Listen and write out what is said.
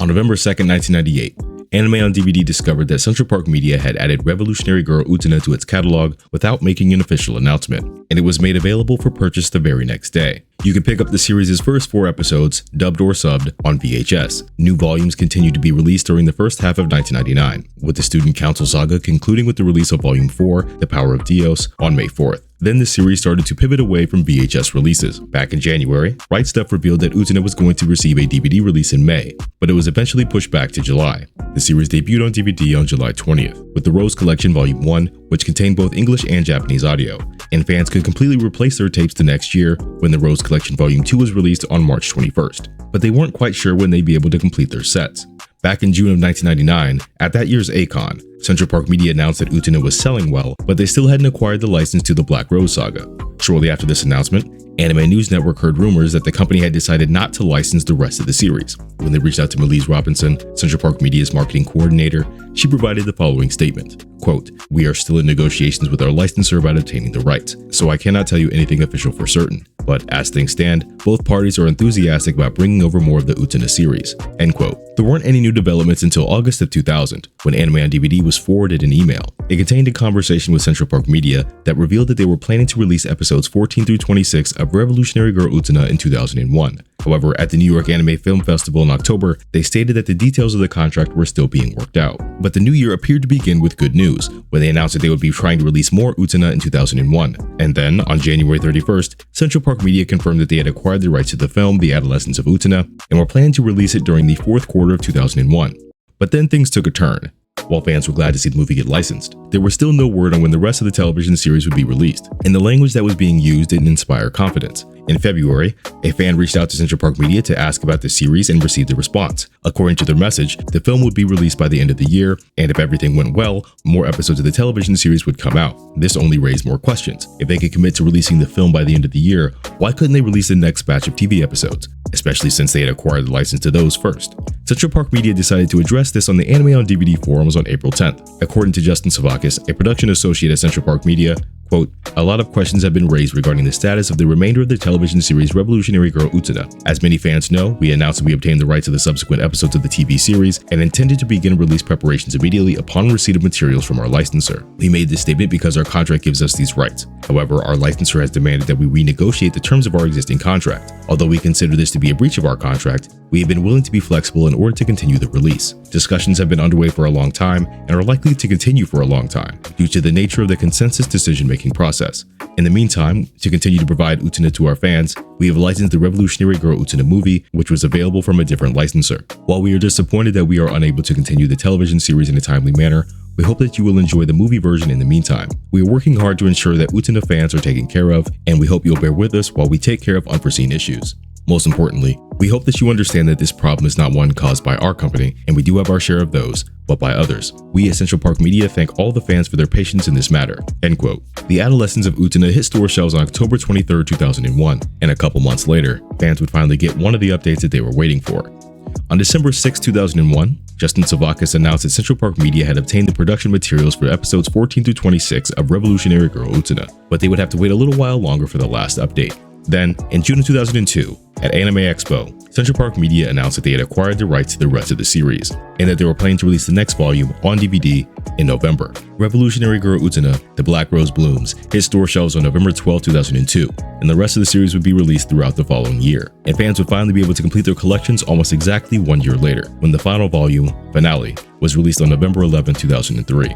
On November 2nd, 1998, Anime on DVD discovered that Central Park Media had added Revolutionary Girl Utena to its catalog without making an official announcement, and it was made available for purchase the very next day. You can pick up the series' first 4 episodes, dubbed or subbed, on VHS. New volumes continued to be released during the first half of 1999, with the Student Council saga concluding with the release of Volume 4, The Power of Dios, on May 4th. Then the series started to pivot away from VHS releases. Back in January, Right Stuf revealed that Utena was going to receive a DVD release in May, but it was eventually pushed back to July. The series debuted on DVD on July 20th, with the Rose Collection Volume 1, which contained both English and Japanese audio, and fans could completely replace their tapes the next year when the Rose Collection Volume 2 was released on March 21st, but they weren't quite sure when they'd be able to complete their sets. Back in June of 1999, at that year's A-Kon, Central Park Media announced that Utena was selling well, but they still hadn't acquired the license to the Black Rose Saga. Shortly after this announcement, Anime News Network heard rumors that the company had decided not to license the rest of the series. When they reached out to Melise Robinson, Central Park Media's marketing coordinator, she provided the following statement, quote, "We are still in negotiations with our licensor about obtaining the rights, so I cannot tell you anything official for certain. But as things stand, both parties are enthusiastic about bringing over more of the Utena series," end quote. There weren't any new developments until August of 2000, when Anime on DVD was forwarded an email. It contained a conversation with Central Park Media that revealed that they were planning to release episodes 14 through 26 of Revolutionary Girl Utena in 2001. However, at the New York Anime Film Festival in October, they stated that the details of the contract were still being worked out. But the new year appeared to begin with good news, when they announced that they would be trying to release more Utena in 2001. And then, on January 31st, Central Park Media confirmed that they had acquired the rights to the film The Adolescence of Utena, and were planning to release it during the 4th quarter of 2001. But then things took a turn. While fans were glad to see the movie get licensed, there was still no word on when the rest of the television series would be released, and the language that was being used didn't inspire confidence. In February, a fan reached out to Central Park Media to ask about the series and received a response. According to their message, the film would be released by the end of the year, and if everything went well, more episodes of the television series would come out. This only raised more questions. If they could commit to releasing the film by the end of the year, why couldn't they release the next batch of TV episodes, especially since they had acquired the license to those first? Central Park Media decided to address this on the Anime on DVD forums on April 10th. According to Justin Savakis, a production associate at Central Park Media, quote, "A lot of questions have been raised regarding the status of the remainder of the television series Revolutionary Girl Utena. As many fans know, we announced that we obtained the rights to the subsequent episodes of the TV series and intended to begin release preparations immediately upon receipt of materials from our licensor. We made this statement because our contract gives us these rights. However, our licensor has demanded that we renegotiate the terms of our existing contract. Although we consider this to be a breach of our contract, we have been willing to be flexible in order to continue the release. Discussions have been underway for a long time and are likely to continue for a long time due to the nature of the consensus decision-making process. In the meantime, to continue to provide Utena to our fans, we have licensed the Revolutionary Girl Utena movie, which was available from a different licensor. While we are disappointed that we are unable to continue the television series in a timely manner, we hope that you will enjoy the movie version in the meantime. We are working hard to ensure that Utena fans are taken care of, and we hope you'll bear with us while we take care of unforeseen issues. Most importantly, we hope that you understand that this problem is not one caused by our company, and we do have our share of those, but by others. We at Central Park Media thank all the fans for their patience in this matter." End quote. The Adolescence of Utena hit store shelves on October 23rd, 2001, and a couple months later, fans would finally get one of the updates that they were waiting for. On December 6, 2001, Justin Savakis announced that Central Park Media had obtained the production materials for episodes 14 through 26 of Revolutionary Girl Utena, but they would have to wait a little while longer for the last update. Then, in June of 2002, at Anime Expo, Central Park Media announced that they had acquired the rights to the rest of the series, and that they were planning to release the next volume on DVD in November. Revolutionary Girl Utena, The Black Rose Blooms, hit store shelves on November 12, 2002, and the rest of the series would be released throughout the following year. And fans would finally be able to complete their collections almost exactly 1 year later, when the final volume, Finale, was released on November 11, 2003.